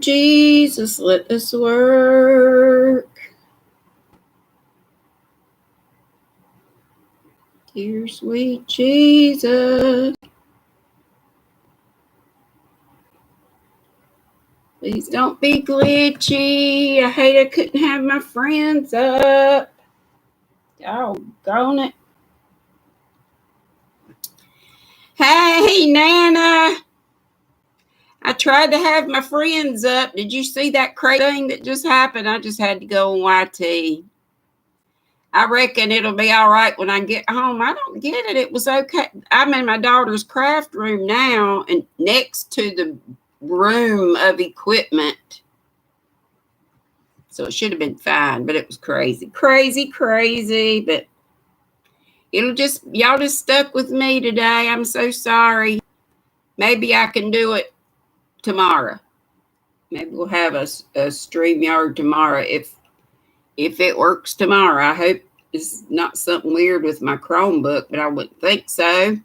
Jesus, let this work. Dear sweet Jesus. Please don't be glitchy. I hate I couldn't have my friends up. Doggone it. Hey, Nana. I tried to have my friends up. Did you see that crazy thing that just happened? I just had to go on YT. I reckon it'll be all right when I get home. I don't get it. It was okay. I'm in my daughter's craft room now, and next to the room of equipment. So it should have been fine, but it was crazy. But y'all just stuck with me today. I'm so sorry. Maybe I can do it tomorrow. Maybe we'll have a StreamYard tomorrow if it works tomorrow. I hope it's not something weird with my Chromebook, but I wouldn't think so.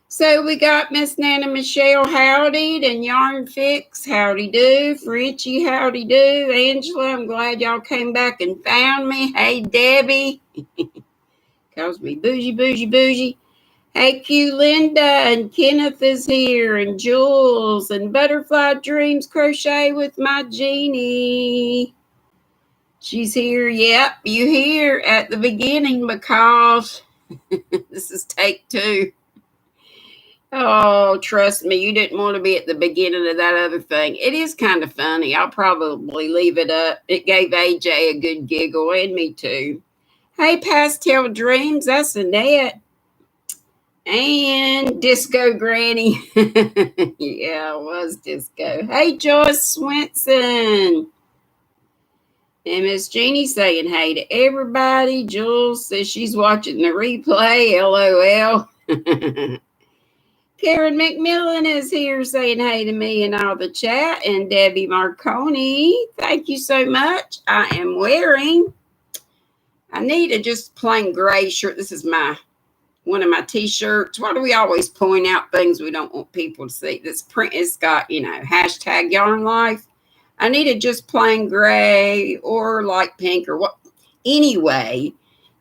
So we got Miss Nana Michelle, howdy, and Yarn Fix, howdy do. Fritchie, howdy do. Angela, I'm glad y'all came back and found me. Hey, Debbie. Calls me bougie. Hey, Q Linda, and Kenneth is here, and Jules, and Butterfly Dreams Crochet with my Jeannie. She's here. Yep, you here at the beginning because this is take 2. Oh, trust me, you didn't want to be at the beginning of that other thing. It is kind of funny. I'll probably leave it up. It gave AJ a good giggle, and me too. Hey, Pastel Dreams, that's Annette. And Disco Granny. Yeah, it was Disco. Hey, Joyce Swenson. And Miss Jeannie saying hey to everybody. Jules says she's watching the replay. LOL. Karen McMillan is here saying hey to me in all the chat. And Debbie Marconi, thank you so much. I am wearing, I need a just plain gray shirt. This is one of my t-shirts. Why do we always point out things we don't want people to see? This print has got, hashtag yarn life. I need a just plain gray or light pink or what. Anyway,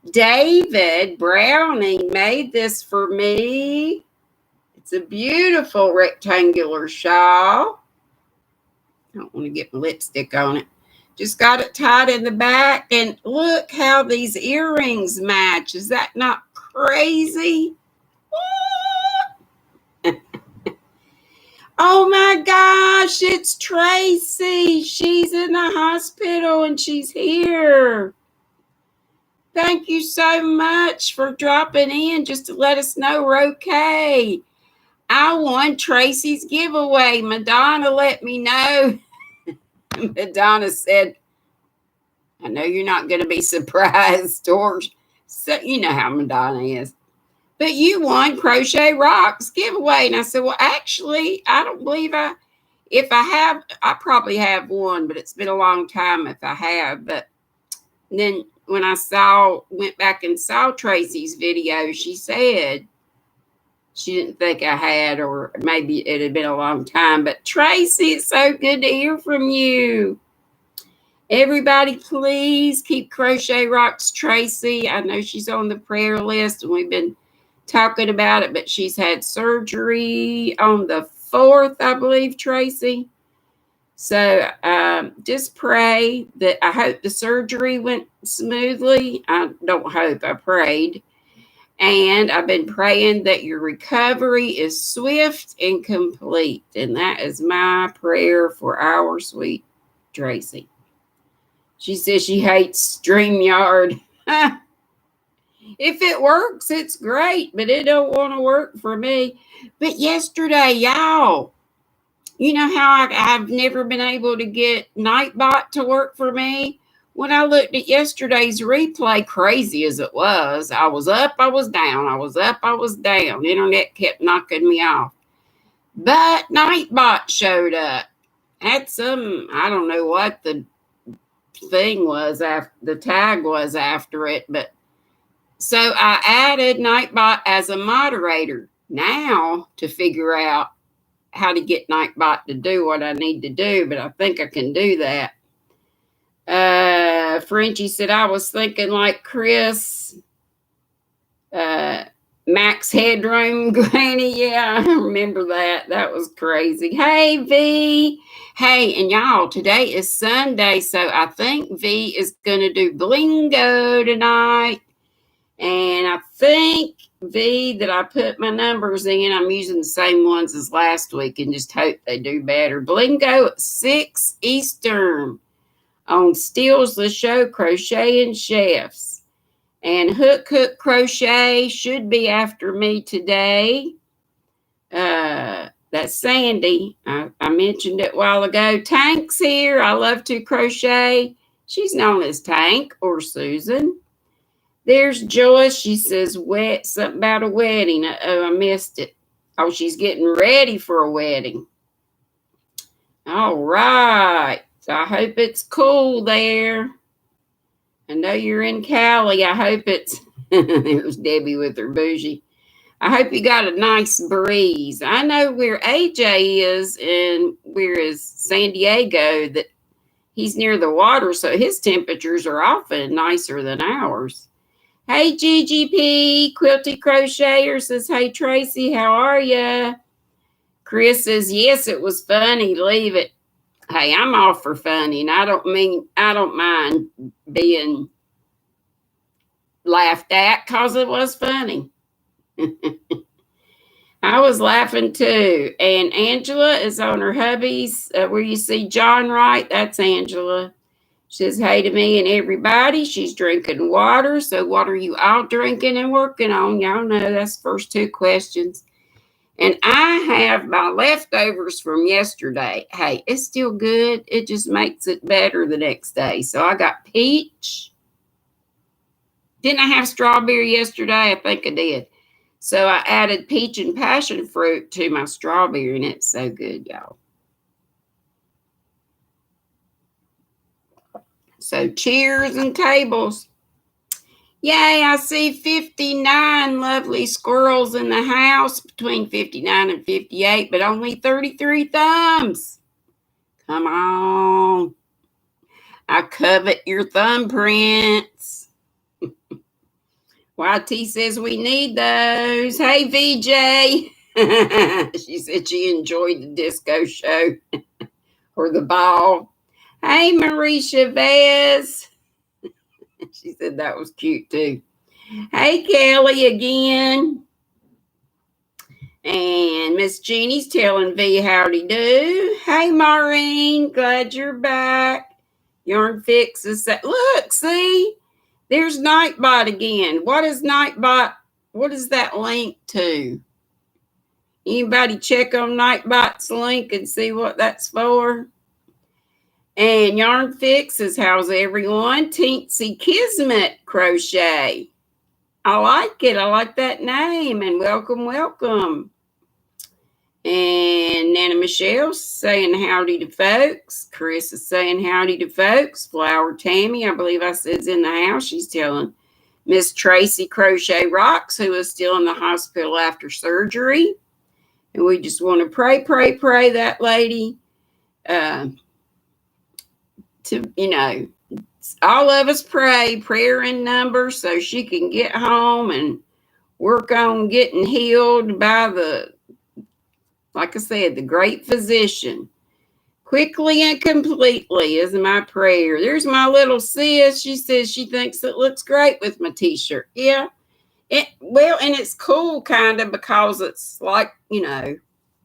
David Browning made this for me. It's a beautiful rectangular shawl. I don't want to get my lipstick on it. Just got it tied in the back. And look how these earrings match. Is that not crazy? Oh my gosh, it's Tracy. She's in the hospital and she's here. Thank you so much for dropping in just to let us know we're okay. I won Tracy's giveaway. Madonna let me know. Madonna said, I know you're not going to be surprised, or so you know how Madonna is. But you won Crochet Rocks giveaway. And I said, well, actually, I don't believe I probably have one, but it's been a long time if I have. But then when I went back and saw Tracy's video, she said she didn't think I had, or maybe it had been a long time. But Tracy, it's so good to hear from you. Everybody, please keep Crochet Rocks Tracy. I know she's on the prayer list, and we've been talking about it, but she's had surgery on the 4th, I believe, Tracy. So just pray that I hope the surgery went smoothly. I don't hope, I prayed. And I've been praying that your recovery is swift and complete. And that is my prayer for our sweet Tracy. She says she hates StreamYard. If it works, it's great, but it don't want to work for me. But yesterday, y'all, you know how I've never been able to get Nightbot to work for me? When I looked at yesterday's replay, crazy as it was, I was up, I was down, I was up, I was down. Internet kept knocking me off. But Nightbot showed up. Had some, I don't know what the thing was, the tag was after it, but so I added Nightbot as a moderator now to figure out how to get Nightbot to do what I need to do, but I think I can do that. Frenchie said, I was thinking like Chris. Max Headroom, Granny. Yeah, I remember that. That was crazy. Hey, V. Hey, and y'all, today is Sunday, so I think V is going to do Blingo tonight. And I think, V, that I put my numbers in. I'm using the same ones as last week and just hope they do better. Blingo at 6 Eastern on Steals the Show Crochet and Chefs. And Hook Crochet should be after me today. That's Sandy. I mentioned it a while ago. Tank's here. I love to crochet. She's known as Tank or Susan. There's Joyce. She says something about a wedding. Oh, I missed it. Oh, she's getting ready for a wedding. All right. So I hope it's cool there. I know you're in Cali. I hope it's... There's Debbie with her bougie. I hope you got a nice breeze. I know where AJ is and where is San Diego, that he's near the water, so his temperatures are often nicer than ours. Hey, GGP, Quilty Crocheter says, hey, Tracy, how are you? Chris says, yes, it was funny. Leave it. Hey, I'm all for funny, and I don't mind being laughed at because it was funny. I was laughing too. And Angela is on her hubby's, where you see John Wright. That's Angela. She says, hey to me and everybody. She's drinking water. So what are you all drinking and working on? Y'all know that's the first two questions. And I have my leftovers from yesterday. Hey, it's still good. It just makes it better the next day. So I got peach. Didn't I have strawberry yesterday? I think I did. So I added peach and passion fruit to my strawberry, and it's so good, y'all. So cheers and tables. Yay, I see 59 lovely squirrels in the house, between 59 and 58, but only 33 thumbs. Come on. I covet your thumbprints. YT says we need those. Hey, VJ. She said she enjoyed the disco show or the ball. Hey, Marie Chavez. She said that was cute too. Hey, Kelly again. And Miss Jeannie's telling V howdy do. Hey, Maureen, glad you're back. Yarn Fix is that. Look, see, there's Nightbot again. What is Nightbot? What is that link to? Anybody check on Nightbot's link and see what that's for? And Yarn Fix is how's everyone? Teensy Kismet Crochet. I like it. I like that name. And welcome, welcome. And Nana Michelle's saying howdy to folks. Chris is saying howdy to folks. Flower Tammy, I believe I said, is in the house. She's telling Miss Tracy Crochet Rocks, who is still in the hospital after surgery. And we just want to pray that lady to, all of us pray, prayer in numbers, so she can get home and work on getting healed by like I said, the great physician. Quickly and completely is my prayer. There's my little sis. She says she thinks it looks great with my t-shirt. Yeah. And it's cool kind of because it's like,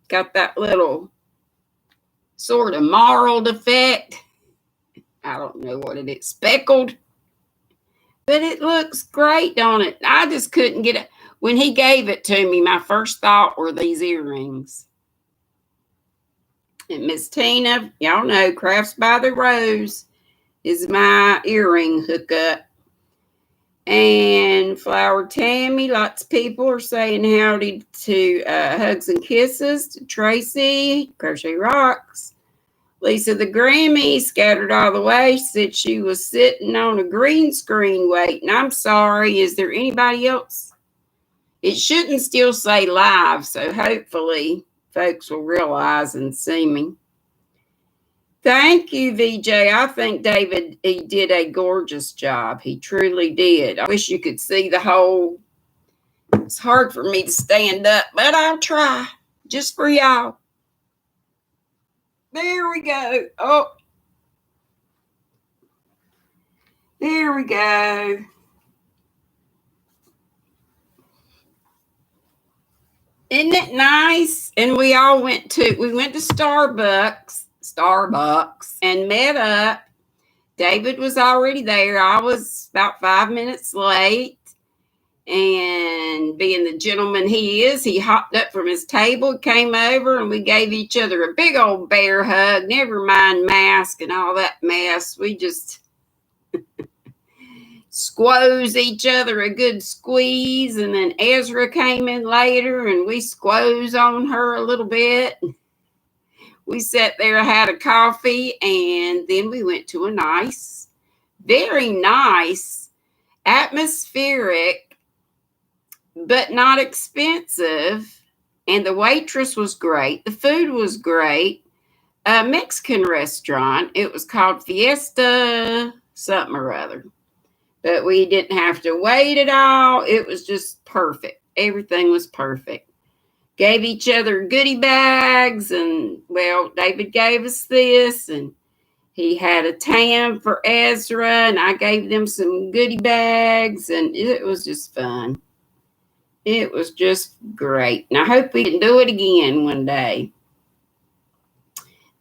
got that little sort of marled effect. I don't know what it is. Speckled. But it looks great, don't it? I just couldn't get it. When he gave it to me, my first thought were these earrings. And Miss Tina, y'all know, Crafts by the Rose is my earring hookup. And Flower Tammy, lots of people are saying howdy to Hugs and Kisses to Tracy, Crochet Rocks. Lisa the Grammy scattered all the way. She said she was sitting on a green screen waiting. I'm sorry. Is there anybody else? It shouldn't still say live, so hopefully folks will realize and see me. Thank you, VJ. I think David, he did a gorgeous job. He truly did. I wish you could see the whole. It's hard for me to stand up, but I'll try just for y'all. There we go. Oh, there we go. Isn't it nice? And we went to Starbucks and met up. David was already there. I was about 5 minutes late. And being the gentleman he is, he hopped up from his table, came over, and we gave each other a big old bear hug. Never mind mask and all that mess. We just squoze each other a good squeeze. And then Ezra came in later, and we squoze on her a little bit. We sat there, had a coffee, and then we went to a nice, very nice, atmospheric, but not expensive, and the waitress was great. The food was great. A Mexican restaurant. It was called Fiesta something or other. But we didn't have to wait at all. It was just perfect. Everything was perfect. Gave each other goodie bags, and, well, David gave us this, and he had a tam for Ezra, and I gave them some goodie bags, and it was just fun. It was just great. And I hope we can do it again one day.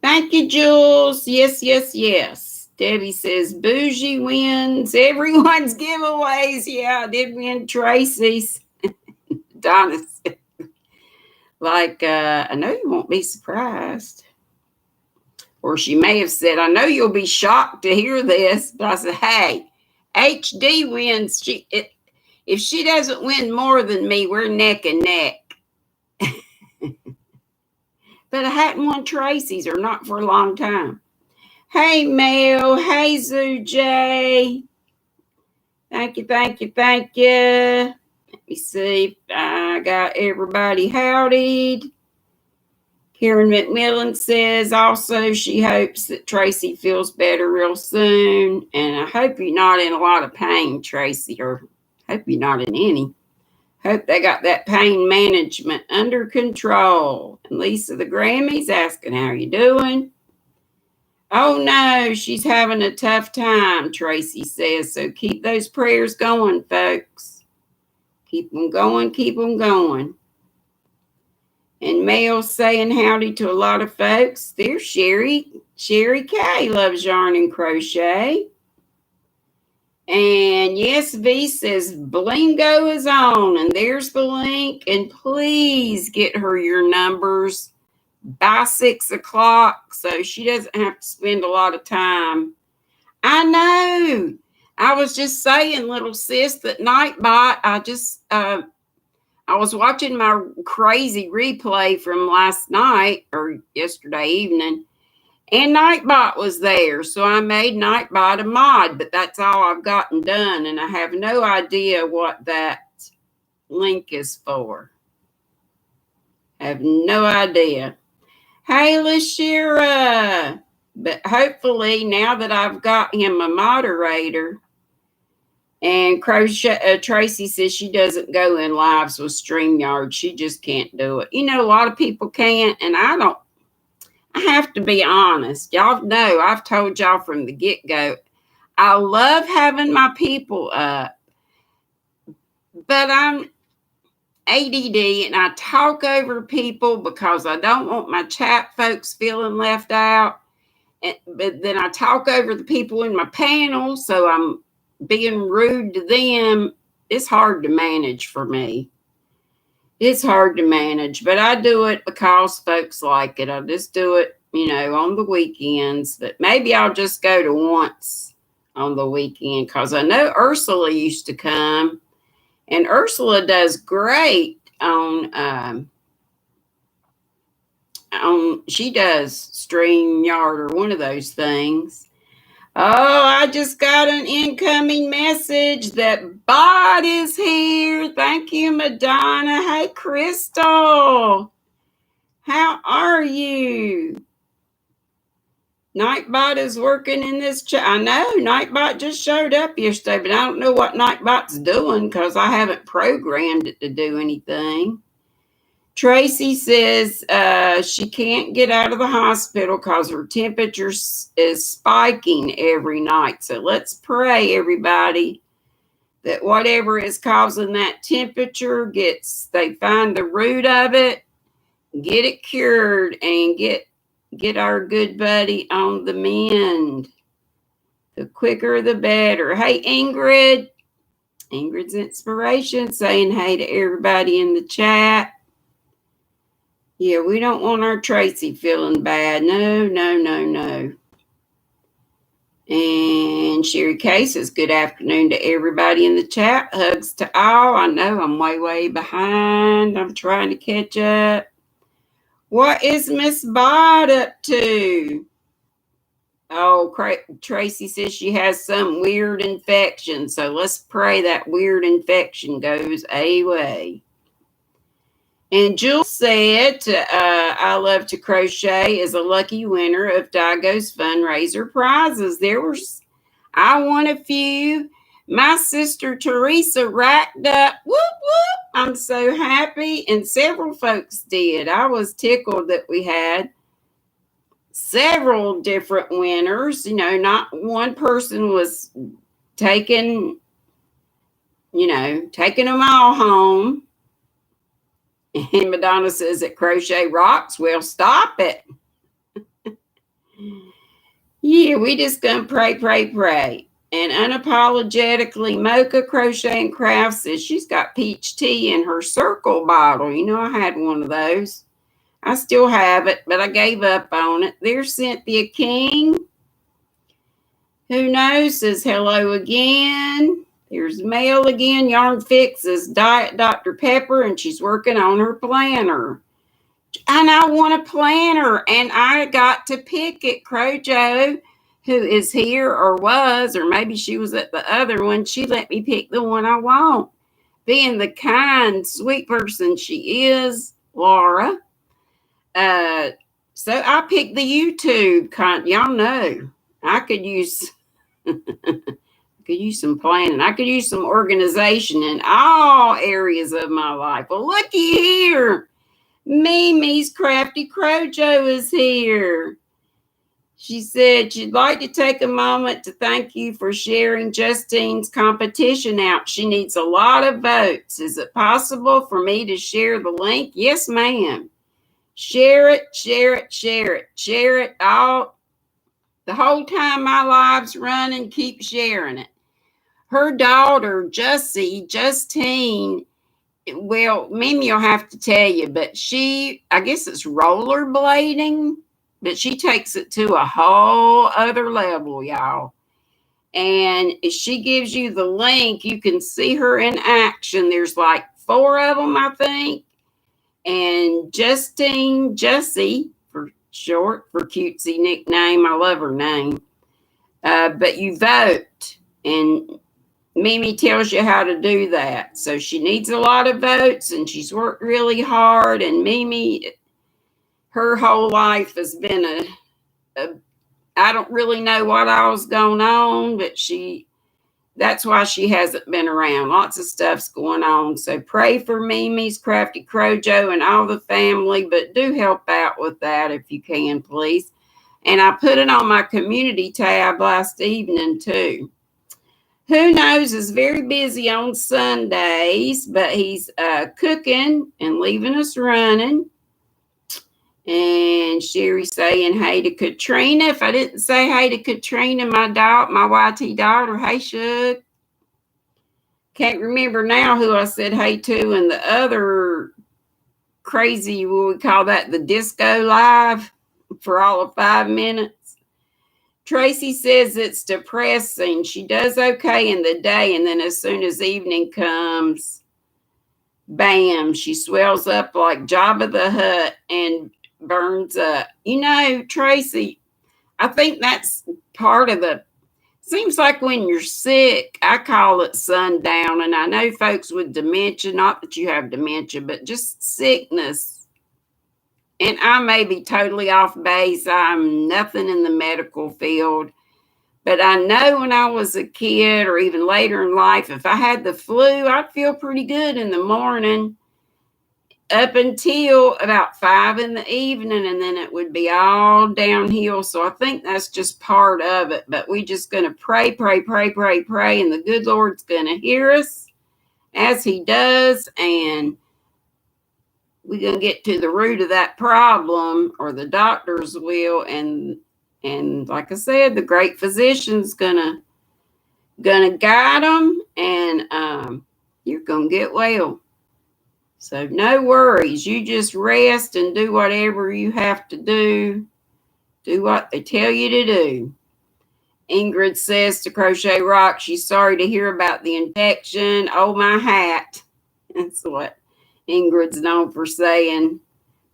Thank you, Jules. Yes, yes, yes. Debbie says, bougie wins everyone's giveaways. Yeah, I did win Tracy's. Donna said, I know you won't be surprised. Or she may have said, I know you'll be shocked to hear this. But I said, hey, HD wins. If she doesn't win more than me, we're neck and neck. But I hadn't won Tracy's, or not for a long time. Hey, Mel. Hey, Zoo J. Thank you, thank you, thank you. Let me see if I got everybody howdied. Karen McMillan says also she hopes that Tracy feels better real soon. And I hope you're not in a lot of pain, Tracy, or hope you're not in any. Hope they got that pain management under control. And Lisa the Grammy's asking, how you doing? Oh, no, she's having a tough time, Tracy says. So keep those prayers going, folks. Keep them going, keep them going. And Mel's saying howdy to a lot of folks. There's Sherry. Sherry K loves yarn and crochet. And yes, V says Blingo is on, and there's the link. And please get her your numbers by 6 o'clock so she doesn't have to spend a lot of time. I know. I was just saying, little sis, that Nightbot, I was watching my crazy replay from last night or yesterday evening. And Nightbot was there, so I made Nightbot a mod, but that's all I've gotten done, and I have no idea what that link is for. I have no idea. Hey, Lashira! But hopefully, now that I've got him a moderator, and Tracy says she doesn't go in lives with StreamYard. She just can't do it. You know, a lot of people can't, and I have to be honest. Y'all know, I've told y'all from the get-go, I love having my people up, but I'm ADD and I talk over people because I don't want my chat folks feeling left out. But then I talk over the people in my panel, so I'm being rude to them. It's hard to manage for me. It's hard to manage, but I do it because folks like it. I just do it, on the weekends, but maybe I'll just go to once on the weekend because I know Ursula used to come, and Ursula does great she does StreamYard or one of those things. Oh, I just got an incoming message that Bot is here. Thank you, Madonna. Hey, Crystal. How are you? Nightbot is working in this chat. I know Nightbot just showed up yesterday, but I don't know what Nightbot's doing because I haven't programmed it to do anything. Tracy says she can't get out of the hospital because her temperature is spiking every night. So let's pray, everybody, that whatever is causing that temperature they find the root of it, get it cured, and get our good buddy on the mend. The quicker the better. Hey, Ingrid's Inspiration saying hey to everybody in the chat. Yeah, we don't want our Tracy feeling bad. No. And Sherry K says, good afternoon to everybody in the chat. Hugs to all. I know I'm way behind. I'm trying to catch up. What is Miss Bod up to? Oh, Tracy says she has some weird infection. So let's pray that weird infection goes away. And Jules said, I love to crochet is a lucky winner of Digo's fundraiser prizes. I won a few. My sister Teresa racked up. Whoop, whoop. I'm so happy. And several folks did. I was tickled that we had several different winners. Not one person was taking them all home. And Madonna says that crochet rocks. Well, stop it. Yeah, we just gonna pray. And unapologetically, Mocha Crochet and Craft says she's got peach tea in her circle bottle. I had one of those. I still have it, but I gave up on it. There's Cynthia King. Who knows? Says hello again. Here's Mel again. Yarn Fixes Diet Dr. Pepper, and she's working on her planner. And I want a planner, and I got to pick it. Crojo, who is here or was, or maybe she was at the other one, she let me pick the one I want. Being the kind, sweet person she is, Laura. So I picked the YouTube y'all know I could use some planning. I could use some organization in all areas of my life. Well, looky here. Mimi's Crafty Crojo is here. She said she'd like to take a moment to thank you for sharing Justine's competition out. She needs a lot of votes. Is it possible for me to share the link? Yes, ma'am. Share it all. The whole time my live's running, keep sharing it. Her daughter, Justine, well, Mimi will have to tell you, but I guess it's rollerblading, but she takes it to a whole other level, y'all. And if she gives you the link, you can see her in action. There's like 4 of them, I think. And Jessie, for short, for cutesy nickname. I love her name. But you vote, and Mimi tells you how to do that. So she needs a lot of votes, and she's worked really hard. And Mimi, her whole life has been I don't really know what all's going on, but that's why she hasn't been around. Lots of stuff's going on. So pray for Mimi's Crafty Crojo and all the family, but do help out with that if you can, please. And I put it on my community tab last evening too. Who knows is very busy on Sundays, but he's cooking and leaving us running. And Sherry saying hey to Katrina. If I didn't say hey to Katrina, my YT daughter, hey, Shug. Can't remember now who I said hey to, and the other crazy, what we call that, the disco live for all of 5 minutes. Tracy says it's depressing. She does okay in the day, and then as soon as evening comes, bam, she swells up like Jabba the Hutt and burns up. Tracy, I think that's part of seems like when you're sick, I call it sundown. And I know folks with dementia, not that you have dementia, but just sickness. And I may be totally off base. I'm nothing in the medical field. But I know when I was a kid or even later in life, if I had the flu, I'd feel pretty good in the morning up until about 5 in the evening, and then it would be all downhill. So I think that's just part of it. But we just going to pray, pray, pray, pray, pray, and the good Lord's going to hear us as he does, and we're going to get to the root of that problem, or the doctors will, and like I said, the great physician's gonna guide them, and you're gonna get well. So no worries. You just rest and do whatever you have to do. Do what they tell you to do. Ingrid says to Crochet Rock, she's sorry to hear about the infection. Oh, my hat. That's what Ingrid's known for saying.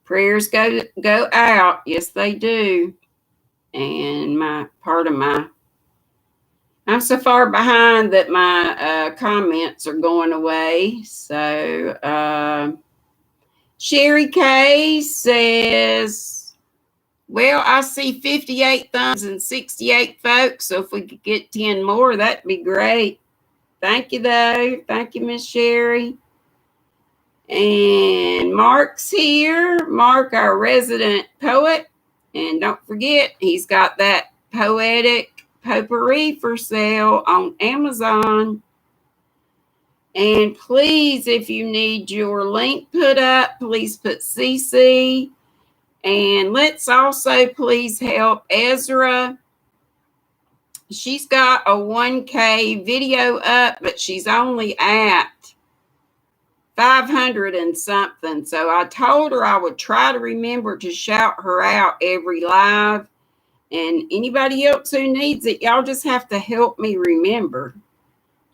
Prayers go out. Yes, they do. And I'm so far behind that my comments are going away. So Sherry K says, well, I see 58 thumbs and 68 folks. So if we could get 10 more, that'd be great. Thank you, though. Thank you, Miss Sherry. And Mark's here. Mark, our resident poet. And don't forget, he's got that poetic potpourri for sale on Amazon. And please, if you need your link put up, please put CC. And let's also please help Ezra. She's got a 1K video up, but she's only at 500 and something. So I told her I would try to remember to shout her out every live. And anybody else who needs it, y'all just have to help me remember.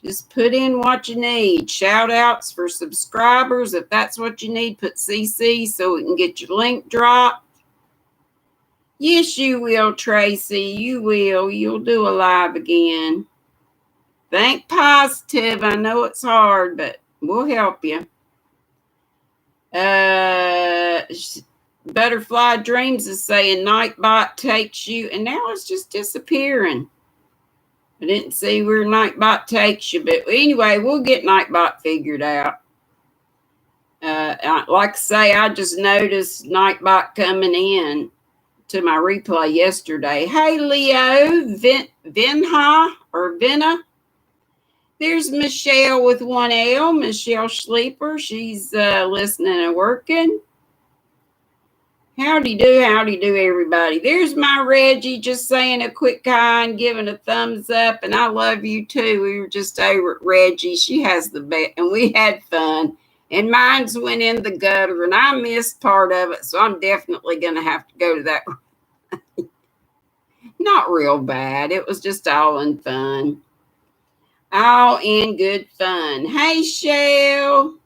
Just put in what you need. Shout outs for subscribers. If that's what you need, put CC so we can get your link dropped. Yes, you will, Tracy. You will. You'll do a live again. Think positive. I know it's hard, but we'll help you. Butterfly Dreams is saying Nightbot takes you, and now it's just disappearing. I didn't see where Nightbot takes you, but anyway, we'll get Nightbot figured out. Like I say, I just noticed Nightbot coming in to my replay yesterday. Hey, Leo, Vinha or Vina. There's Michelle with 1L, Michelle Sleeper. She's listening and working. Howdy do, everybody. There's my Reggie just saying a quick hi and giving a thumbs up. And I love you too. We were just over at Reggie. She has the best, and we had fun. And mine's went in the gutter, and I missed part of it. So I'm definitely going to have to go to that. Not real bad. It was just all in fun. All in good fun. Hey, Shell.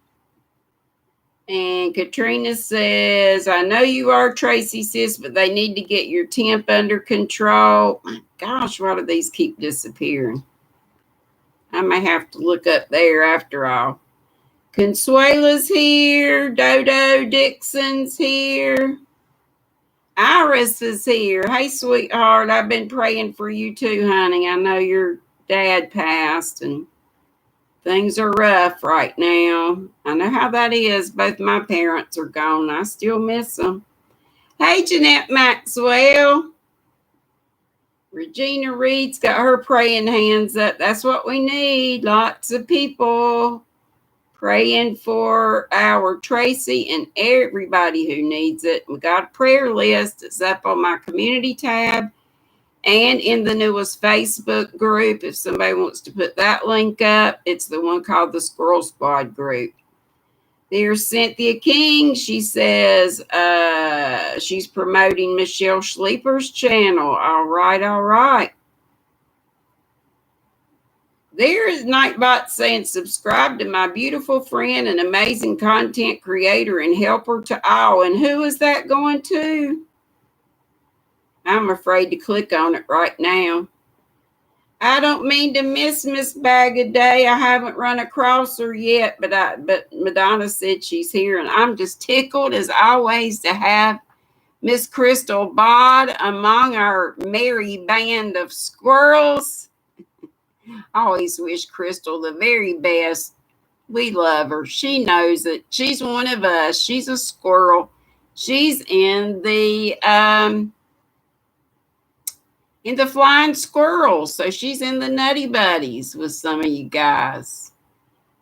And Katrina says, I know you are, Tracy, sis, but they need to get your temp under control. My gosh, why do these keep disappearing? I may have to look up there after all. Consuela's here. Dodo Dixon's here. Iris is here. Hey, sweetheart, I've been praying for you too, honey. I know your dad passed and things are rough right now. I know how that is. Both my parents are gone. I still miss them. Hey, Jeanette Maxwell. Regina Reed's got her praying hands up. That's what we need. Lots of people praying for our Tracy and everybody who needs it. We got a prayer list. It's up on my community tab and in the newest Facebook group. If somebody wants to put that link up, it's the one called the Squirrel Squad group. There's Cynthia King. She says she's promoting Michelle Sleeper's channel. All right. There is Nightbot saying, subscribe to my beautiful friend and amazing content creator and helper to all. And who is that going to? I'm afraid to click on it right now. I don't mean to miss Miss Bagaday. I haven't run across her yet, but Madonna said she's here, and I'm just tickled as always to have Miss Crystal Bod among our merry band of squirrels. I always wish Crystal the very best. We love her. She knows it. She's one of us. She's a squirrel. She's in the flying squirrels. So she's in the Nutty Buddies with some of you guys.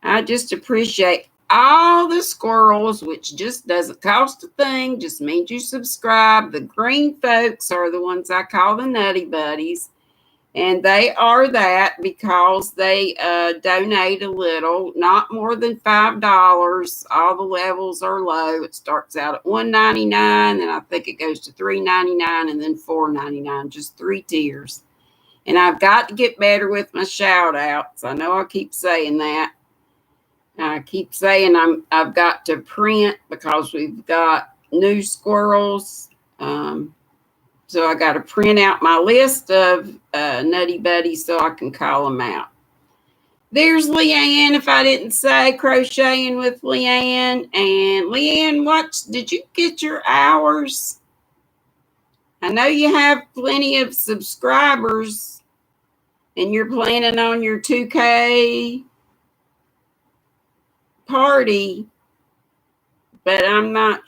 I just appreciate all the squirrels, which just doesn't cost a thing. Just means you subscribe. The green folks are the ones I call the Nutty Buddies. And they are that because they donate a little, not more than $5. All the levels are low. It starts out at $1.99, and I think it goes to $3.99 and then $4.99, just 3 tiers. And I've got to get better with my shout outs. I know I keep saying that. I keep saying I've got to print because we've got new squirrels. So I got to print out my list of Nutty Buddies so I can call them out. There's Leanne, if I didn't say, crocheting with Leanne. And Leanne, did you get your hours? I know you have plenty of subscribers and you're planning on your 2K party, but I'm not.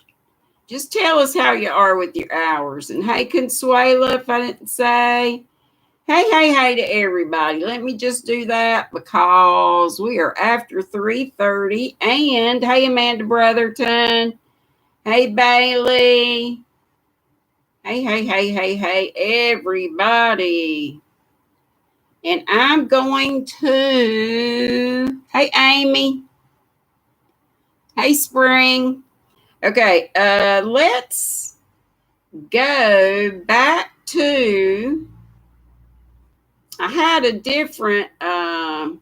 Just tell us how you are with your hours. And hey, Consuela, if I didn't say, hey to everybody. Let me just do that because we are after 3:30. And hey, Amanda Brotherton. Hey, Bailey. Hey, everybody. And I'm going to, hey, Amy. Hey, Spring. Okay, let's go back to, I had a different, but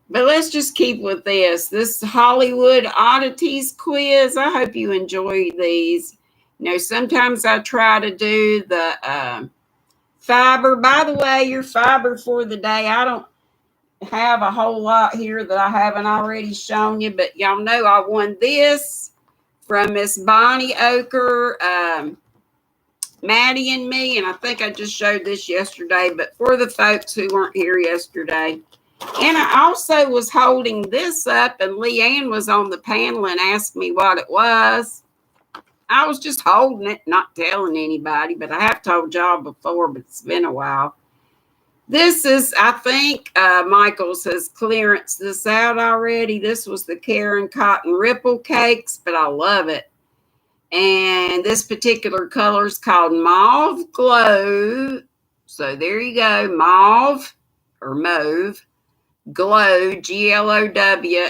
let's just keep with this Hollywood Oddities quiz. I hope you enjoy these. You know, sometimes I try to do the fiber. By the way, your fiber for the day, I don't have a whole lot here that I haven't already shown you, but y'all know I won this from Miss Bonnie Oker, Maddie and me, and I think I just showed this yesterday, but for the folks who weren't here yesterday. And I also was holding this up, and Leanne was on the panel and asked me what it was. I was just holding it, not telling anybody, but I have told y'all before, but it's been a while. This is, I think, Michaels has clearanced this out already. This was the Karen Cotton Ripple Cakes, but I love it. And this particular color is called Mauve Glow. So there you go, Mauve or Mauve Glow, Glow.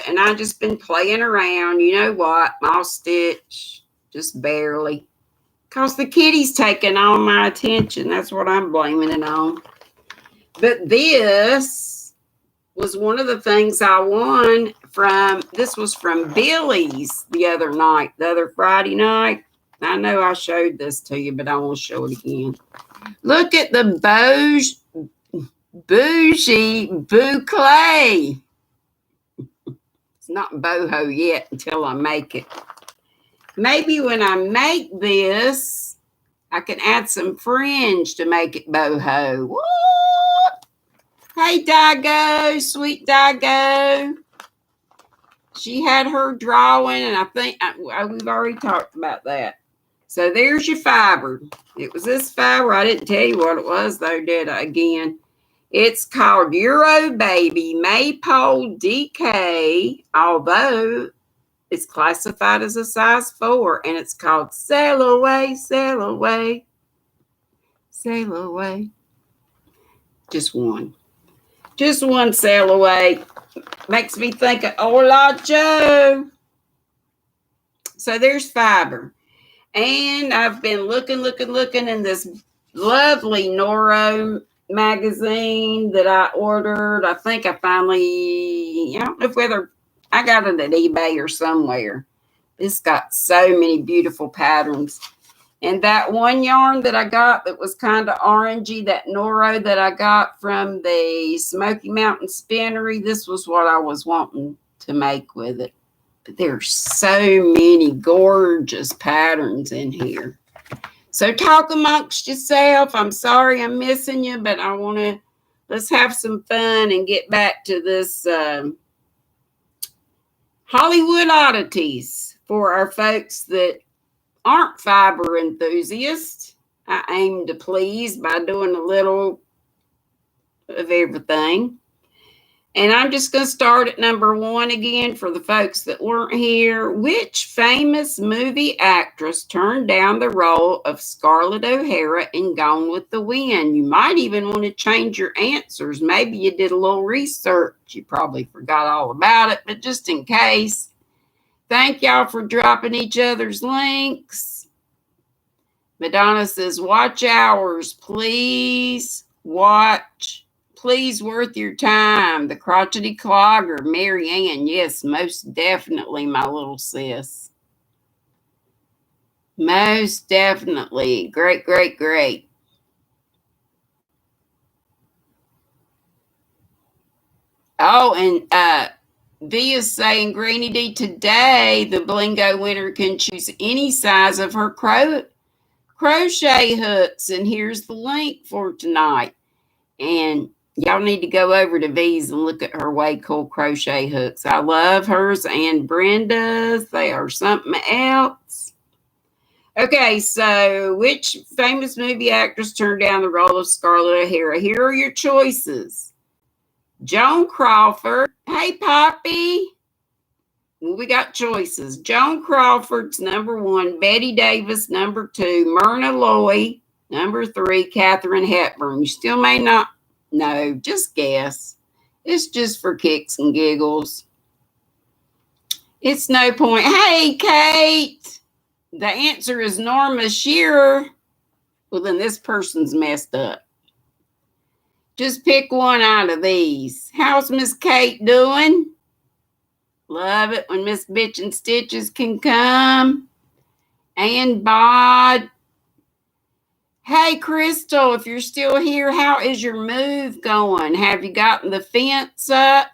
And I've just been playing around. You know what? Moss stitch, just barely. Because the kitty's taking all my attention. That's what I'm blaming it on. But this was one of the things I won from, this was from Billy's the other Friday night. I know I showed this to you, but I won't show it again. Look at the bougie boucle. It's not boho yet until I make it. Maybe when I make this, I can add some fringe to make it boho. What? Hey, Dago, sweet Dago. She had her drawing, and I think we've already talked about that. So there's your fiber. It was this fiber. I didn't tell you what it was, though, did I? Again, it's called Euro Baby Maypole DK, although it's classified as a size 4, and it's called Sail Away, Sail Away, Sail Away. Just one sail away. Makes me think of Ola Joe. So there's fiber. And I've been looking in this lovely Noro magazine that I ordered. I think I finally, I don't know whether I got it at eBay or somewhere. It's got so many beautiful patterns. And that one yarn that I got that was kind of orangey, that Noro that I got from the Smoky Mountain Spinnery, this was what I was wanting to make with it. But there's so many gorgeous patterns in here. So talk amongst yourself. I'm sorry I'm missing you, but let's have some fun and get back to this Hollywood oddities for our folks that aren't fiber enthusiasts. I aim to please by doing a little of everything. And I'm just going to start at number 1 again for the folks that weren't here. Which famous movie actress turned down the role of Scarlett O'Hara in Gone with the Wind? You might even want to change your answers. Maybe you did a little research. You probably forgot all about it, but just in case. Thank y'all for dropping each other's links. Madonna says, watch hours, please. Watch. Please, worth your time. The crotchety clogger, Mary Ann. Yes, most definitely, my little sis. Most definitely. Great, great, great. Oh, and V is saying, GrannyDee, today the Blingo winner can choose any size of her crochet hooks. And here's the link for tonight. And y'all need to go over to V's and look at her way cool crochet hooks. I love hers and Brenda's. They are something else. Okay, so which famous movie actress turned down the role of Scarlett O'Hara? Here are your choices. Joan Crawford. Hey, Poppy. We got choices. Joan Crawford's number 1. Betty Davis, number 2. Myrna Loy, number 3. Katharine Hepburn. You still may not know. Just guess. It's just for kicks and giggles. It's no point. Hey, Kate. The answer is Norma Shearer. Well, then this person's messed up. Just pick one out of these. How's Miss Kate doing? Love it when Miss Bitch and Stitches can come. And Bod. Hey, Crystal, if you're still here, how is your move going? Have you gotten the fence up?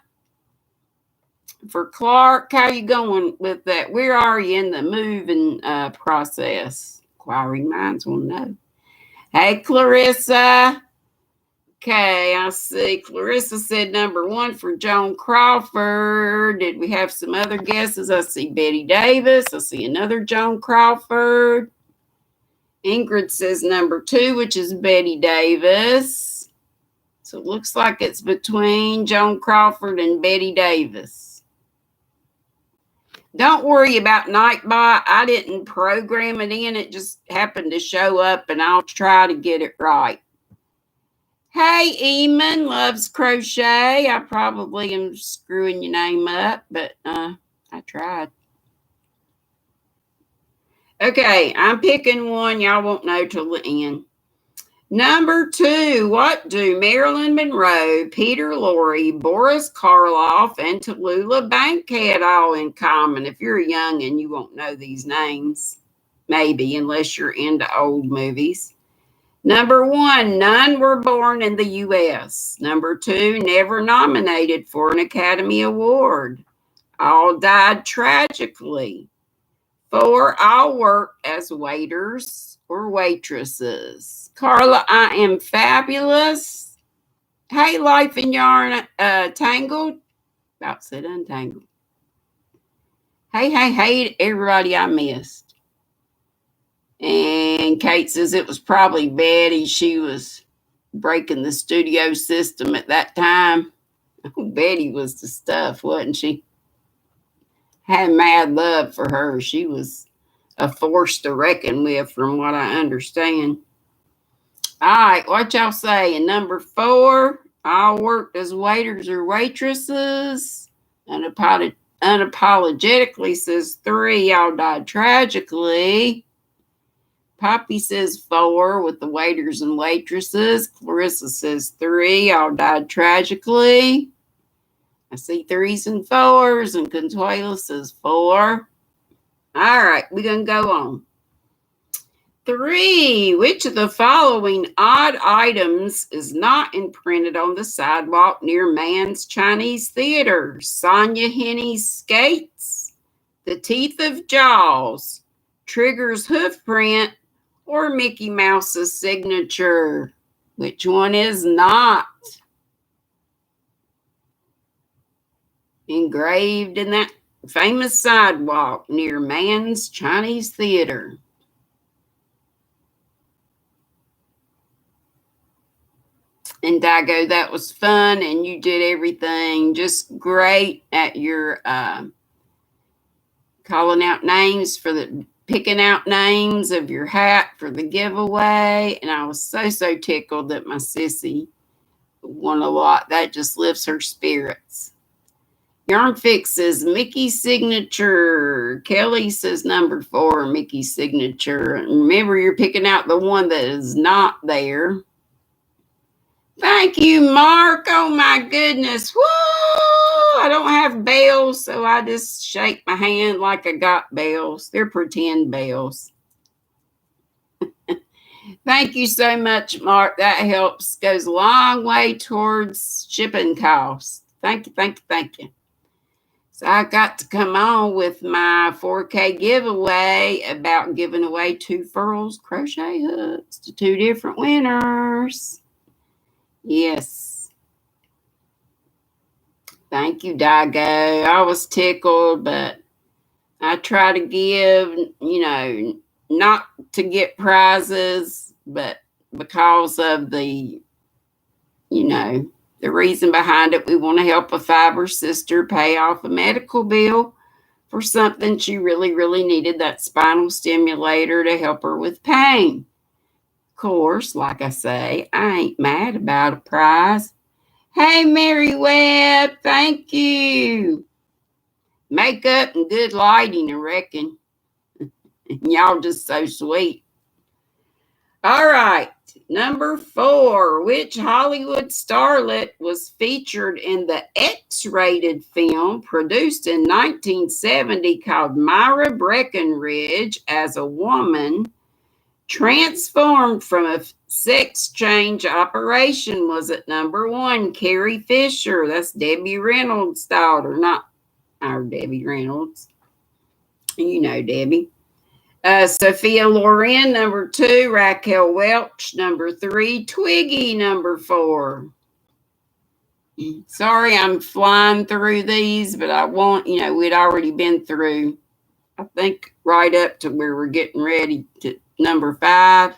For Clark, how you going with that? Where are you in the moving process? Inquiring minds will know. Hey, Clarissa. Okay, I see. Clarissa said number 1 for Joan Crawford. Did we have some other guesses? I see Betty Davis. I see another Joan Crawford. Ingrid says number 2, which is Betty Davis. So it looks like it's between Joan Crawford and Betty Davis. Don't worry about Nightbot. I didn't program it in. It just happened to show up, and I'll try to get it right. Hey, Eamon loves crochet. I probably am screwing your name up, but I tried. Okay, I'm picking one. Y'all won't know till the end. Number 2, what do Marilyn Monroe, Peter Lorre, Boris Karloff, and Tallulah Bankhead all in common? If you're young and you won't know these names, maybe, unless you're into old movies. Number 1, none were born in the U.S. Number 2, never nominated for an Academy Award. All died tragically. 4, all worked as waiters or waitresses. Carla, I am fabulous. Hey, Life and Yarn Tangled. About said untangled. Hey, everybody I missed. And Kate says it was probably Betty. She was breaking the studio system at that time. Oh, Betty was the stuff, wasn't she? Had mad love for her. She was a force to reckon with, from what I understand. All right, what y'all say? And number 4, all worked as waiters or waitresses. Unapologetically says 3, y'all died tragically. Poppy says 4 with the waiters and waitresses. Clarissa says 3, all died tragically. I see 3s and 4s, and Consuela says 4. All right, we're going to go on. 3, which of the following odd items is not imprinted on the sidewalk near Mann's Chinese Theater? Sonia Henny's skates, the teeth of Jaws, Trigger's hoof print, or Mickey Mouse's signature? Which one is not engraved in that famous sidewalk near Mann's Chinese Theater? And Dago, that was fun, and you did everything just great at your calling out names for the picking out names of your hat for the giveaway. And I was so tickled that my sissy won a lot. That just lifts her spirits. Yarn Fix says Mickey's signature. Kelly says number 4, Mickey's signature. And remember, you're picking out the one that is not there. Thank you, Mark. Oh my goodness. Woo! I don't have bells, so I just shake my hand like I got bells. They're pretend bells. Thank you so much, Mark. That helps. Goes a long way towards shipping costs. Thank you. So I got to come on with my 4K giveaway about giving away 2 Furls crochet hooks to 2 different winners. Yes. Thank you, Dago. I was tickled, but I try to give, not to get prizes, but because of the reason behind it. We want to help a fiber sister pay off a medical bill for something she really needed, that spinal stimulator to help her with pain. Of course, like I say, I ain't mad about a prize. Hey, Mary Webb, thank you. Makeup and good lighting, I reckon. Y'all just so sweet. All right, number 4. Which Hollywood starlet was featured in the X-rated film produced in 1970 called Myra Breckenridge as a woman transformed from a sex change operation? Was it number 1, Carrie Fisher? That's Debbie Reynolds' daughter, not our Debbie Reynolds. You know Debbie. Sophia Loren, number 2. Raquel Welch, number 3. Twiggy, number 4. Sorry, I'm flying through these, but I want, we'd already been through, I think, right up to where we're getting ready to number 5.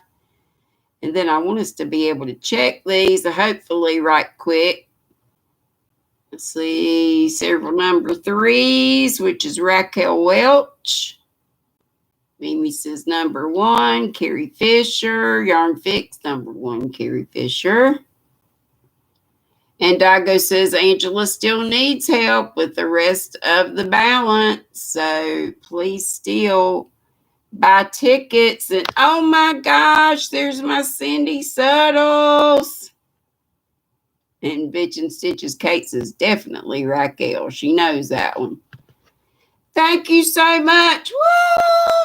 And then I want us to be able to check these, hopefully right quick. Let's see, several number 3s, which is Raquel Welch. Mimi says number 1, Carrie Fisher. Yarn Fix, number 1, Carrie Fisher. And Dago says Angela still needs help with the rest of the balance. So please still buy tickets. And oh my gosh, there's my Cindy Suttles. And Bitch and Stitches Kate says definitely Raquel. She knows that one. Thank you so much. Woo!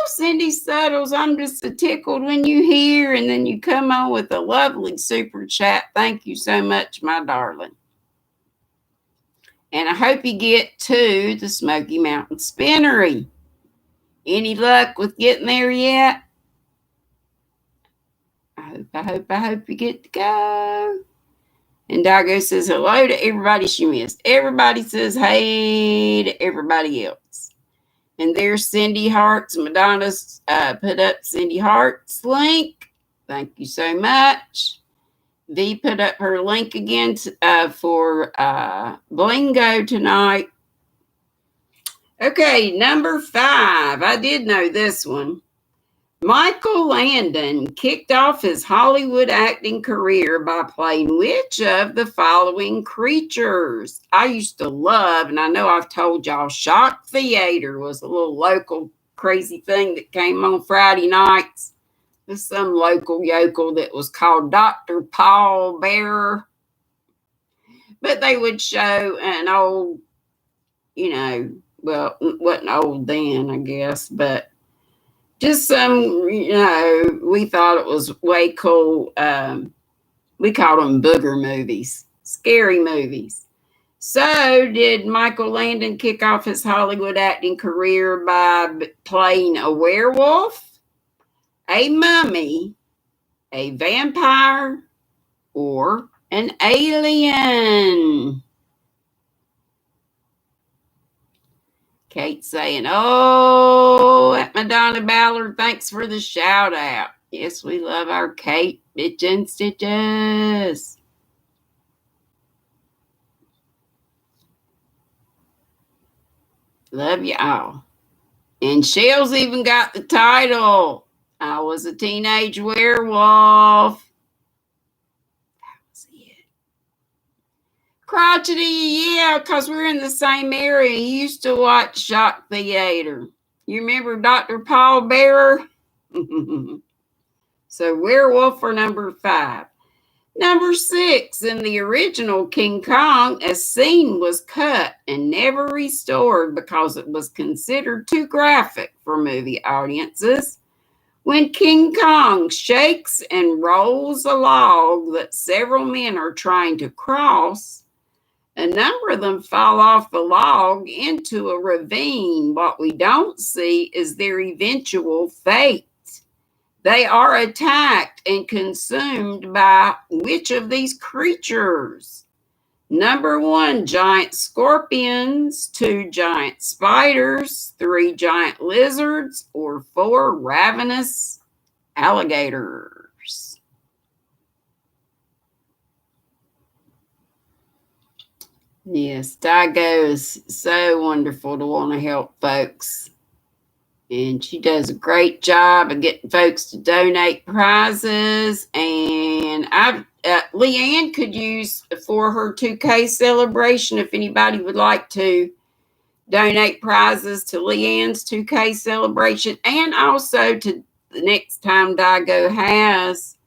Cindy Suttles, I'm just tickled when you hear and then you come on with a lovely super chat. Thank you so much, my darling. And I hope you get to the Smoky Mountain Spinnery. Any luck with getting there yet? I hope you get to go. And Dago says hello to everybody she missed. Everybody says hey to everybody else. And there's Cindy Hart's. Madonna's put up Cindy Hart's link. Thank you so much. V put up her link again for Blingo tonight. Okay, number 5. I did know this one. Michael Landon kicked off his Hollywood acting career by playing which of the following creatures? I used to love, and I know I've told y'all, Shock Theater was a little local crazy thing that came on Friday nights. There's some local yokel that was called Dr. Paul Bearer. But they would show an old, well, it wasn't old then, I guess, but just some, we thought it was way cool. We called them booger movies, scary movies. So did Michael Landon kick off his Hollywood acting career by playing a werewolf, a mummy, a vampire, or an alien? Kate saying, oh, at Madonna Ballard, thanks for the shout out. Yes, we love our Kate, bitch and stitches. Love you all. And Shell's even got the title. I was a teenage werewolf. That was it. Crotchety, yeah, because we're in the same area. He used to watch Shock Theater. You remember Dr. Paul Bearer? So werewolf for number 5. Number 6, in the original King Kong, a scene was cut and never restored because it was considered too graphic for movie audiences. When King Kong shakes and rolls a log that several men are trying to cross, a number of them fall off the log into a ravine. What we don't see is their eventual fate. They are attacked and consumed by which of these creatures? Number 1, giant scorpions, 2, giant spiders, 3, giant lizards, or 4, ravenous alligators. Yes, Digo is so wonderful to want to help folks. And she does a great job of getting folks to donate prizes. And Leanne could use for her 2K celebration if anybody would like to donate prizes to Leanne's 2K celebration. And also to the next time Digo has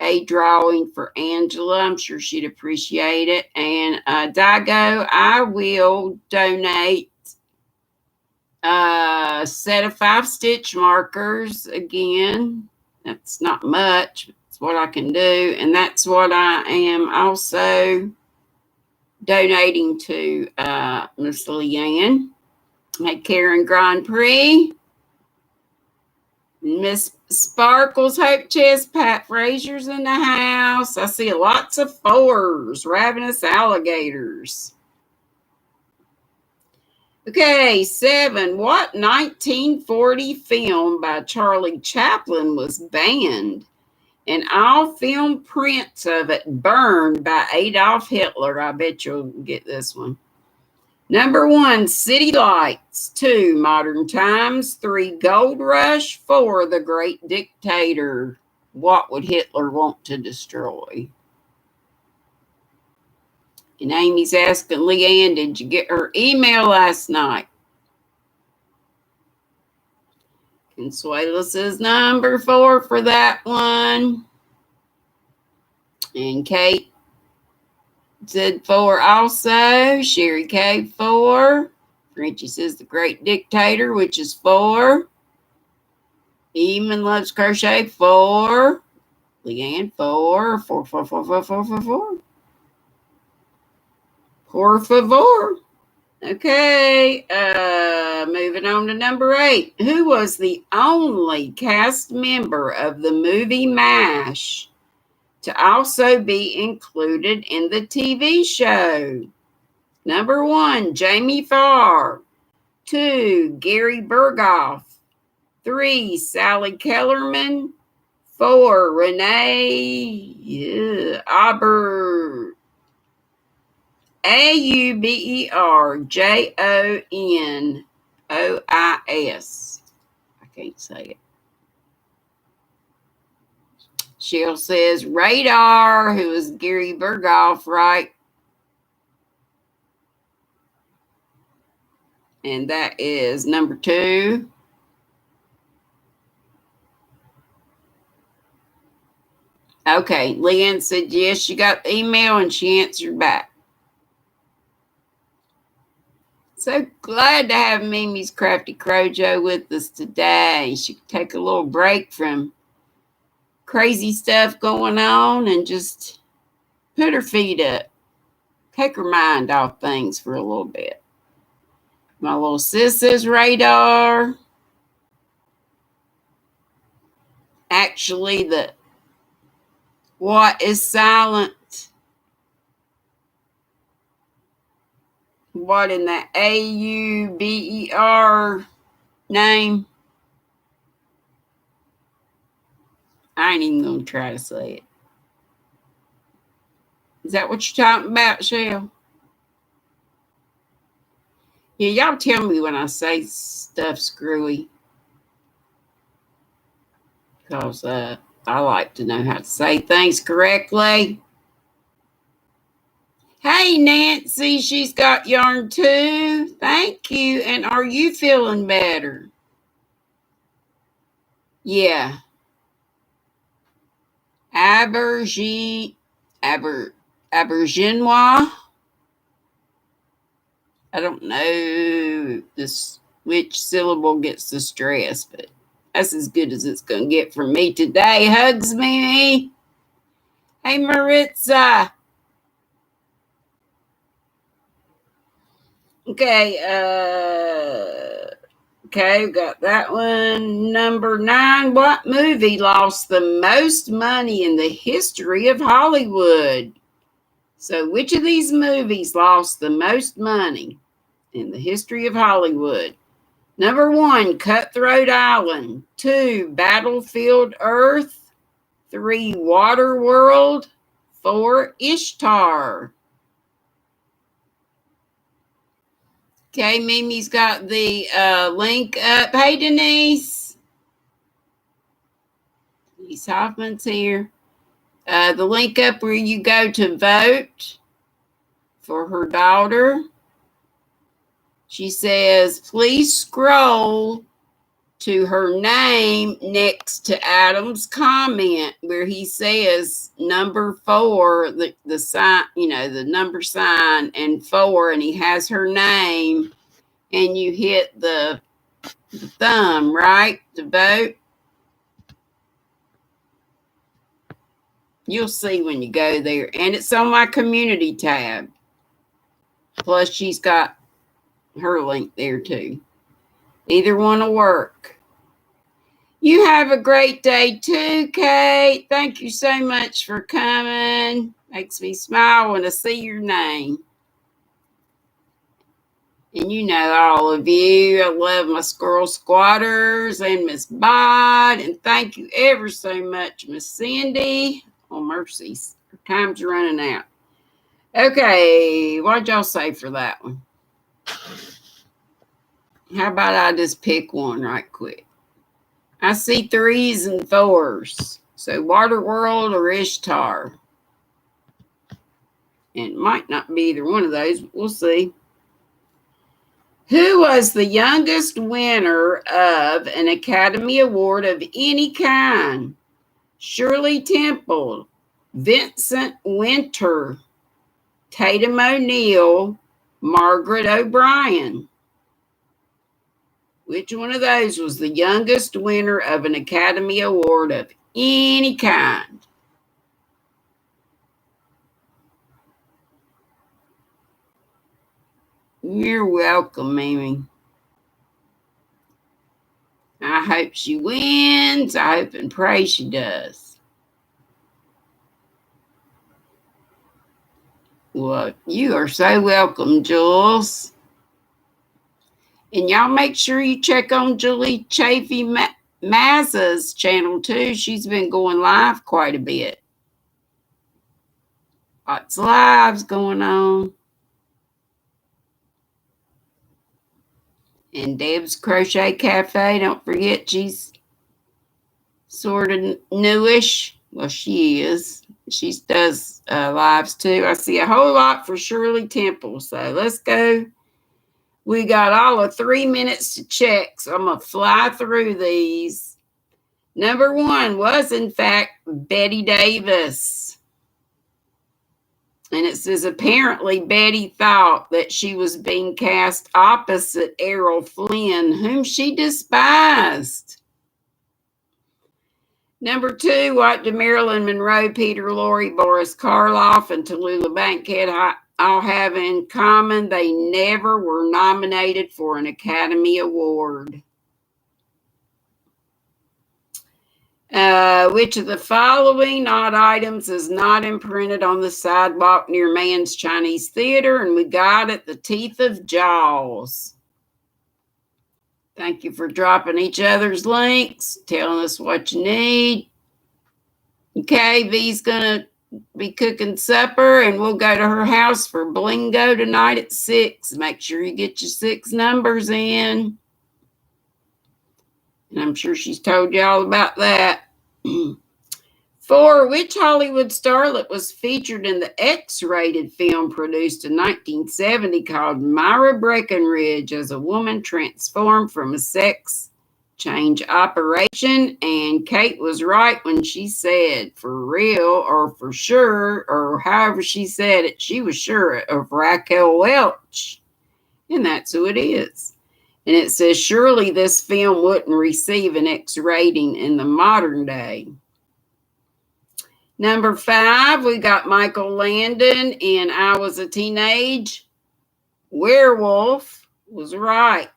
a drawing for Angela. I'm sure she'd appreciate it. And Digo, I will donate a set of 5 stitch markers. Again, that's not much. It's what I can do. And that's what I am also donating to Miss Leanne. Hey, Karen Grand Prix. Miss Sparkles, Hope Chest, Pat Frazier's in the house. I see lots of 4s, ravenous alligators. Okay, 7. What 1940 film by Charlie Chaplin was banned and all film prints of it burned by Adolf Hitler? I bet you'll get this one. Number 1, City Lights. 2, Modern Times. 3, Gold Rush. 4, The Great Dictator. What would Hitler want to destroy? And Amy's asking Leanne, did you get her email last night? Consuelo says number 4 for that one. And Kate said 4 also. Sherry K 4. Frenchie says The Great Dictator, which is 4. Eamon Loves Crochet 4. Leanne 4. 4, 4, 4, 4, 4, 4, 4. Por favor. Okay, moving on to number 8. Who was the only cast member of the movie MASH to also be included in the TV show? Number 1, Jamie Farr. 2, Gary Berghoff. 3, Sally Kellerman. 4, Renee Aubert. Auberjonois. I can't say it. Cheryl says Radar, who is Gary Berghoff, right? And that is number 2. Okay, Leanne said yes, she got the email and she answered back. So glad to have Mimi's Crafty Crojo with us today. She could take a little break from crazy stuff going on and just put her feet up. Take her mind off things for a little bit. My little sis says Radar. actually the what is silent? What in the AUBER name? I ain't even gonna try to say it. Is that what you're talking about, Shell? Yeah, y'all tell me when I say stuff screwy. Because I like to know how to say things correctly. Hey, Nancy, she's got yarn too. Thank you. And are you feeling better? Yeah. Auberginois. I don't know which syllable gets the stress, but that's as good as it's going to get from me today. Hugs, Mimi. Hey, Maritza. Okay, we got that one. Number 9, what movie lost the most money in the history of Hollywood? So, which of these movies lost the most money in the history of Hollywood? Number 1, Cutthroat Island. 2, Battlefield Earth. 3, Waterworld. 4, Ishtar. Okay, Mimi's got the link up. Hey, Denise. Denise Hoffman's here. The link up where you go to vote for her daughter. She says, please scroll to her name next to Adam's comment where he says number 4, the sign, the number sign and 4, and he has her name, and you hit the thumb, right, to vote. You'll see when you go there. And it's on my community tab. Plus, she's got her link there too. Either one will work. You have a great day too, Kate. Thank you so much for coming. Makes me smile when I see your name. And you know all of you. I love my squirrel squatters and Miss Bod. And thank you ever so much, Miss Cindy. Oh, mercies. Her time's running out. Okay, what'd y'all say for that one? How about I just pick one right quick? I see 3s and 4s. So Waterworld or Ishtar. And it might not be either one of those. We'll see. Who was the youngest winner of an Academy Award of any kind? Shirley Temple, Vincent Winter, Tatum O'Neal, Margaret O'Brien. Which one of those was the youngest winner of an Academy Award of any kind? You're welcome, Mimi. I hope she wins. I hope and pray she does. Well, you are so welcome, Jules. And y'all make sure you check on Julie Chafee Mazza's channel too. She's been going live quite a bit. Lots of lives going on. And Deb's Crochet Cafe, don't forget she's sort of newish. Well, she is. She does lives too. I see a whole lot for Shirley Temple. So let's go. We got all of 3 minutes to check. So I'm going to fly through these. Number 1 was, in fact, Betty Davis. And it says, apparently Betty thought that she was being cast opposite Errol Flynn, whom she despised. Number 2, what do Marilyn Monroe, Peter Lorre, Boris Karloff, and Tallulah Bankhead all have in common? They never were nominated for an Academy Award. Which of the following odd items is not imprinted on the sidewalk near Mann's Chinese Theater? And we got it, the teeth of Jaws. Thank you for dropping each other's links, telling us what you need. Okay, V's going to be cooking supper, and we'll go to her house for Blingo tonight at 6. Make sure you get your 6 numbers in. And I'm sure she's told you all about that. 4. Which Hollywood starlet was featured in the X-rated film produced in 1970 called Myra Breckenridge as a woman transformed from a sex change operation? And Kate was right when she said for real or for sure, or however she said it, she was sure of Raquel Welch. And that's who it is. And it says, surely this film wouldn't receive an X rating in the modern day. Number 5, we got Michael Landon in I Was a Teenage Werewolf. Was right.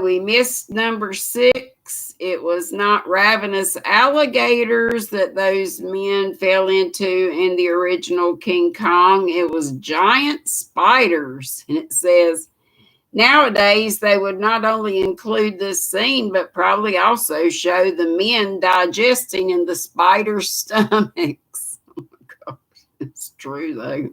We missed number 6. It was not ravenous alligators that those men fell into in the original King Kong. It was giant spiders. And it says, nowadays, they would not only include this scene, but probably also show the men digesting in the spider stomachs. Oh my gosh, it's true though.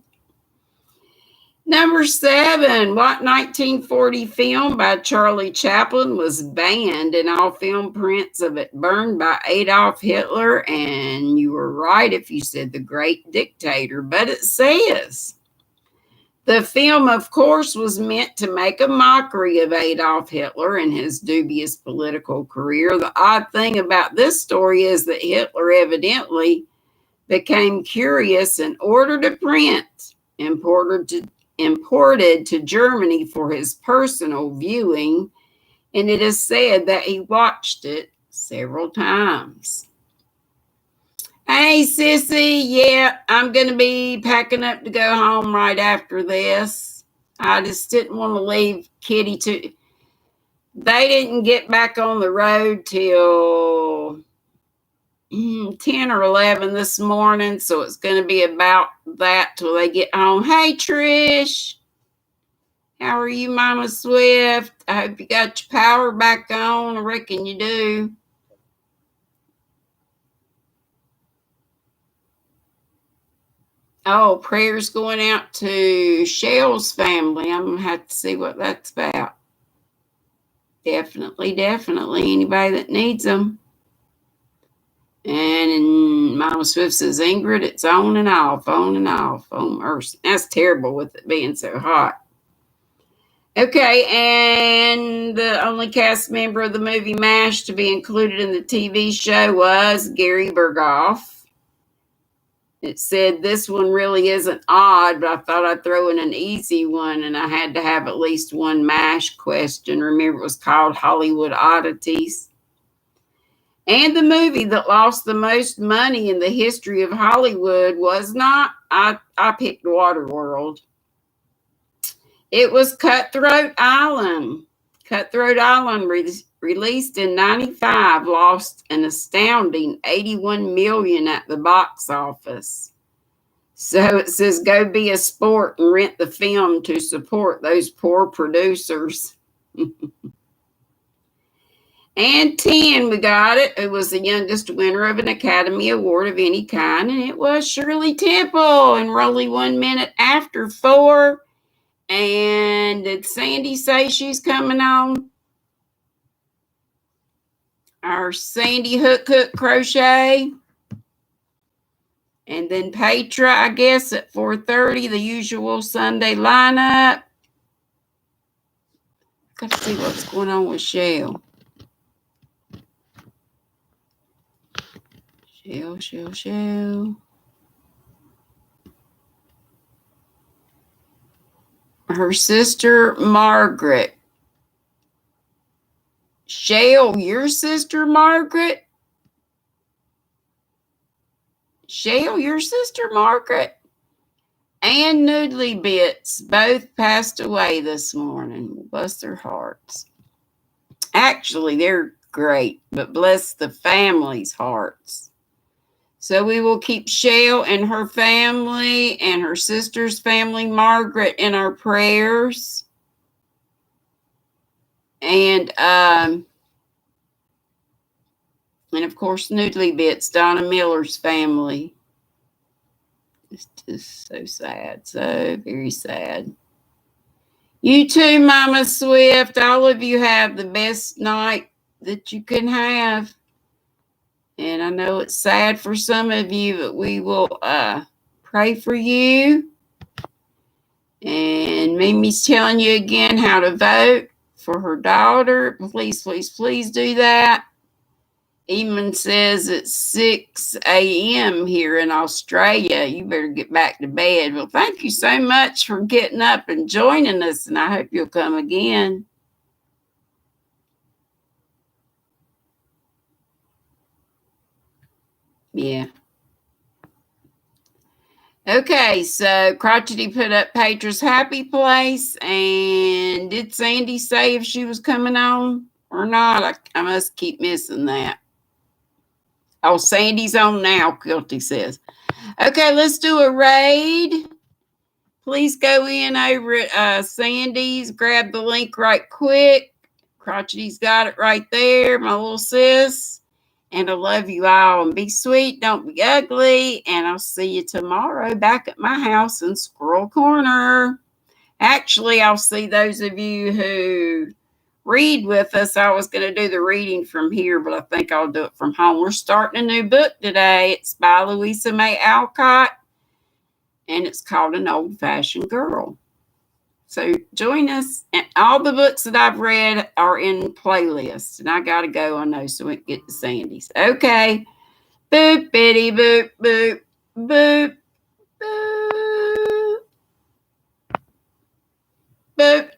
Number 7, what 1940 film by Charlie Chaplin was banned and all film prints of it burned by Adolf Hitler? And you were right if you said The Great Dictator, but it says the film, of course, was meant to make a mockery of Adolf Hitler and his dubious political career. The odd thing about this story is that Hitler evidently became curious and ordered a print imported to Germany for his personal viewing, and it is said that he watched it several times. Hey, sissy, yeah, I'm going to be packing up to go home right after this. I just didn't want to leave Kitty to... They didn't get back on the road till 10 or 11 this morning, so it's going to be about that till they get home. Hey, Trish. How are you, Mama Swift? I hope you got your power back on. I reckon you do. Oh, prayers going out to Shell's family. I'm going to have to see what that's about. Definitely. Anybody that needs them. And Mama Swift says, Ingrid, it's on and off. Oh, mercy. That's terrible with it being so hot. Okay, and the only cast member of the movie MASH to be included in the TV show was Gary Berghoff. It said this one really isn't odd, but I thought I'd throw in an easy one, and I had to have at least one MASH question. Remember, it was called Hollywood Oddities. And the movie that lost the most money in the history of Hollywood was not, I picked Waterworld. It was Cutthroat Island. Cutthroat Island, released in 1995, lost an astounding $81 million at the box office. So it says, go be a sport and rent the film to support those poor producers. And 10, we got it. It was the youngest winner of an Academy Award of any kind, and it was Shirley Temple, and we're only 1 minute after 4. And did Sandy say she's coming on? Our Sandy Hook Crochet. And then Petra, I guess, at 4:30, the usual Sunday lineup. Got to see what's going on with Shell. Shell. Her sister, Margaret. Shell, your sister, Margaret? Shell, your sister, Margaret? And Noodly Bits both passed away this morning. Bless their hearts. Actually, they're great, but bless the families' hearts. So we will keep Shell and her family and her sister's family, Margaret, in our prayers. And of course, Noodly Bits, Donna Miller's family. It's just so sad, so very sad. You too, Mama Swift. All of you have the best night that you can have. And I know it's sad for some of you, but we will pray for you. And Mimi's telling you again how to vote for her daughter. Please, please, please do that. Eamon says it's 6 a.m. here in Australia. You better get back to bed. Well, thank you so much for getting up and joining us, and I hope you'll come again. Yeah. Okay, so Crotchety put up Petra's happy place, and did Sandy say if she was coming on or not? I must keep missing that. Oh, Sandy's on now, Quilty says. Okay, let's do a raid. Please go in over at Sandy's, grab the link right quick. Crotchety's got it right there, my little sis. And I love you all. And be sweet, don't be ugly. And I'll see you tomorrow back at my house in Squirrel Corner. Actually, I'll see those of you who read with us. I was going to do the reading from here, but I think I'll do it from home. We're starting a new book today. It's by Louisa May Alcott, and it's called An Old-Fashioned Girl. So join us. And all the books that I've read are in playlists, and I got to go on those so we can get to Sandy's. Okay. Boop, bitty, boop, boop, boop, boop, boop.